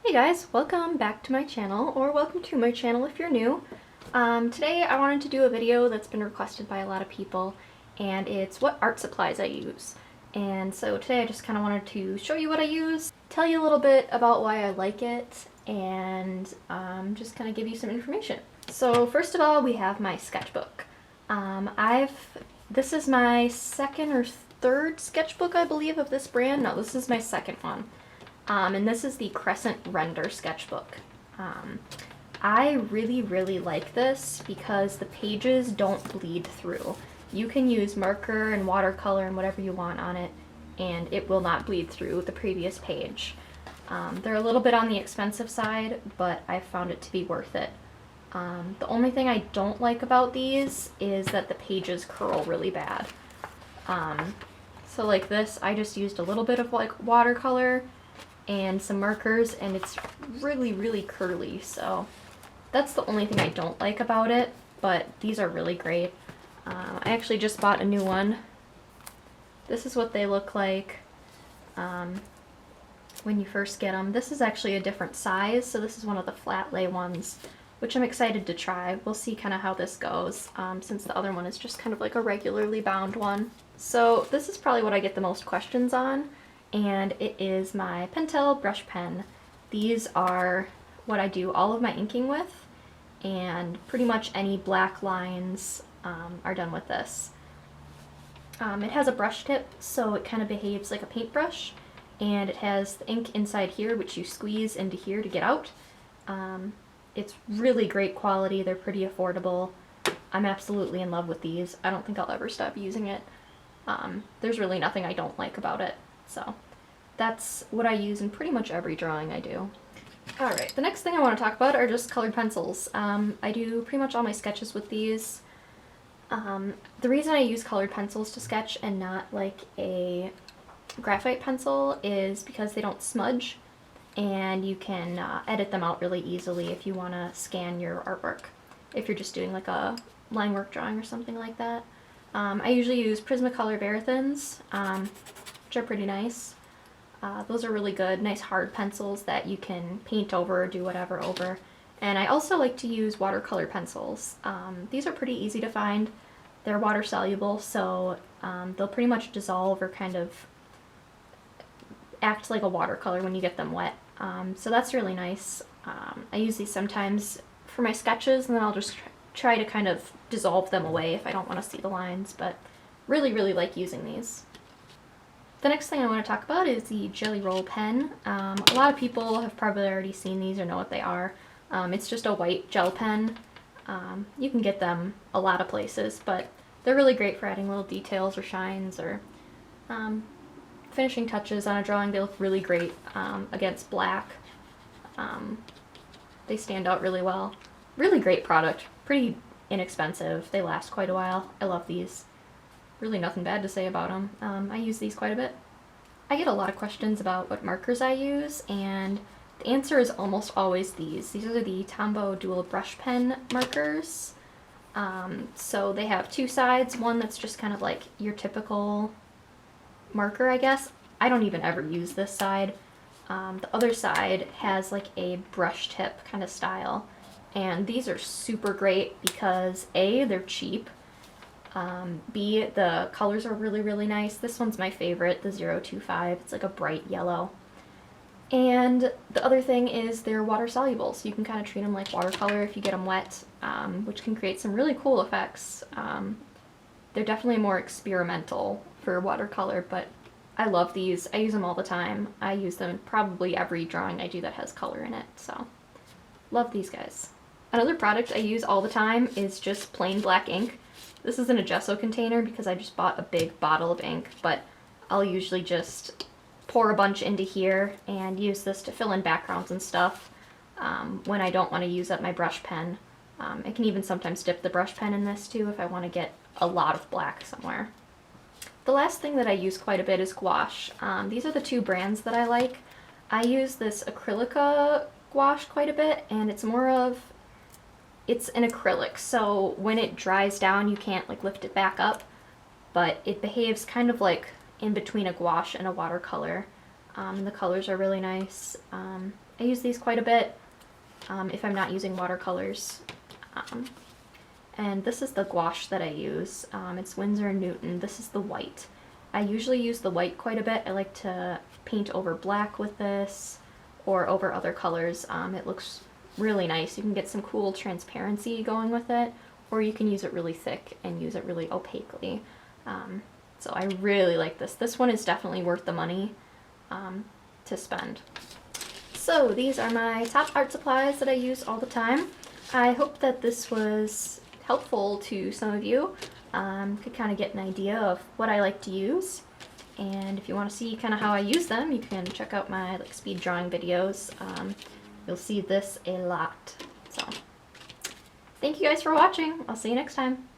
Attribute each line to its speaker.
Speaker 1: Hey guys, welcome back to my channel, or welcome to my channel if you're new. Today I wanted to do a video that's been requested by a lot of people, and it's what art supplies I use. And so today I just kind of wanted to show you what I use, tell you a little bit about why I like it, and just kind of give you some information. So first of all, we have my sketchbook. This is my second or third sketchbook, I believe, of this brand. No, this is my second one. And this is the Crescent Render sketchbook. I really like this because the pages don't bleed through. You can use marker and watercolor and whatever you want on it, and it will not bleed through the previous page. They're a little bit on the expensive side, but I found it to be worth it. The only thing I don't like about these is that the pages curl really bad. So like this, I just used a little bit of like watercolor and some markers, and it's really curly, so that's the only thing I don't like about it, but these are really great. I actually just bought a new one. This is what they look like when you first get them. This is actually a different size, so this is one of the flat lay ones, which I'm excited to try. We'll see kind of how this goes, since the other one is just kind of like a regularly bound one. So this is probably what I get the most questions on, and it is my pentel brush pen. These are what I do all of my inking with, and pretty much any black lines are done with this. It has a brush tip, so it kind of behaves like a paintbrush, and it has the ink inside here, which you squeeze into here to get out. It's really great quality. They're pretty affordable. I'm absolutely in love with these. I don't think I'll ever stop using it. There's really nothing I don't like about it. So that's what I use in pretty much every drawing I do. Alright, the next thing I want to talk about are just colored pencils. I do pretty much all my sketches with these. The reason I use colored pencils to sketch and not like a graphite pencil is because they don't smudge, and you can edit them out really easily if you want to scan your artwork, if you're just doing like a line work drawing or something like that. I usually use Prismacolor Verithins, which are pretty nice. Those are really good, nice hard pencils that you can paint over or do whatever over. And I also like to use watercolor pencils. These are pretty easy to find. They're water soluble, so they'll pretty much dissolve or kind of act like a watercolor when you get them wet. So that's really nice. I use these sometimes for my sketches, and then I'll just try to kind of dissolve them away if I don't want to see the lines, but really like using these. The next thing I want to talk about is the Jelly Roll pen. A lot of people have probably already seen these or know what they are. It's just a white gel pen. You can get them a lot of places, but they're really great for adding little details or shines or finishing touches on a drawing. They look really great against black. They stand out really well. Really great product. Pretty inexpensive. They last quite a while. I love these. Really nothing bad to say about them. I use these quite a bit. I get a lot of questions about what markers I use, and the answer is almost always these. These are the Tombow dual brush pen markers. So they have two sides, one that's just kind of like your typical marker, I guess. I don't even ever use this side. The other side has like a brush tip kind of style, and these are super great because A, they're cheap, B, the colors are really nice. This one's my favorite, the 025. It's like a bright yellow. And the other thing is they're water soluble, so you can kind of treat them like watercolor if you get them wet, which can create some really cool effects. They're definitely more experimental for watercolor, but I love these. I use them all the time. I use them in probably every drawing I do that has color in it, so love these guys. Another product I use all the time is just plain black ink. This is in a gesso container because I just bought a big bottle of ink, but I'll usually just pour a bunch into here and use this to fill in backgrounds and stuff when I don't want to use up my brush pen. I can even sometimes dip the brush pen in this too if I want to get a lot of black somewhere. The last thing that I use quite a bit is gouache. These are the two brands that I like. I use this Acrylica gouache quite a bit, and it's an acrylic, so when it dries down you can't like lift it back up, but it behaves kind of like in between a gouache and a watercolor. And the colors are really nice. I use these quite a bit if I'm not using watercolors. And this is the gouache that I use. It's Winsor & Newton. This is the white. I usually use the white quite a bit. I like to paint over black with this or over other colors. It looks really nice. You can get some cool transparency going with it, or you can use it really thick and use it really opaquely. So I really like this. This one is definitely worth the money to spend. So these are my top art supplies that I use all the time. I hope that this was helpful to some of you. Could kind of get an idea of what I like to use. And if you want to see kind of how I use them, you can check out my like speed drawing videos. You'll see this a lot. So thank you guys for watching. I'll see you next time.